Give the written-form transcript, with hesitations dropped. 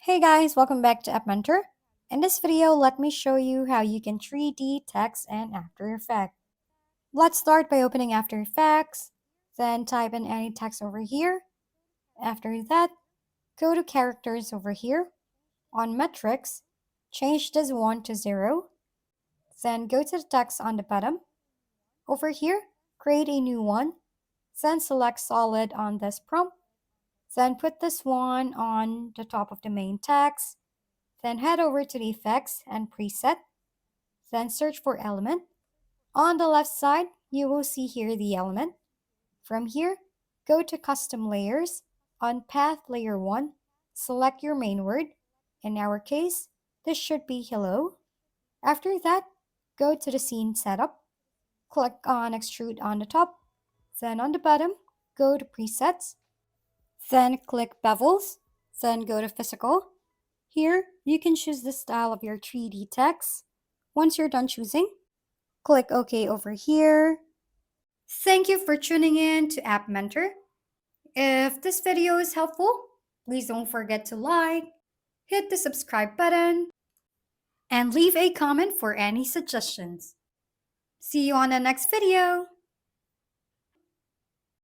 Hey guys, welcome back to App Mentor. In this video, let me show you how you can 3D text in After Effects. Let's start by opening After Effects, then type in any text over here. After that, go to Characters over here. On Metrics, change this 1 to 0. Then go to the text on the bottom. Over here, create a new one. Then select Solid on this prompt. Then put this one on the top of the main text. Then head over to the Effects and Preset. Then search for Element. On the left side, you will see here the element. From here, go to Custom Layers. On Path Layer 1, select your main word. In our case, this should be hello. After that, go to the Scene Setup. Click on Extrude on the top. Then on the bottom, go to Presets. Then click Bevels. Then go to Physical. Here, you can choose the style of your 3D text. Once you're done choosing, click OK over here. Thank you for tuning in to App Mentor. If this video is helpful, please don't forget to like, hit the subscribe button, and leave a comment for any suggestions. See you on the next video.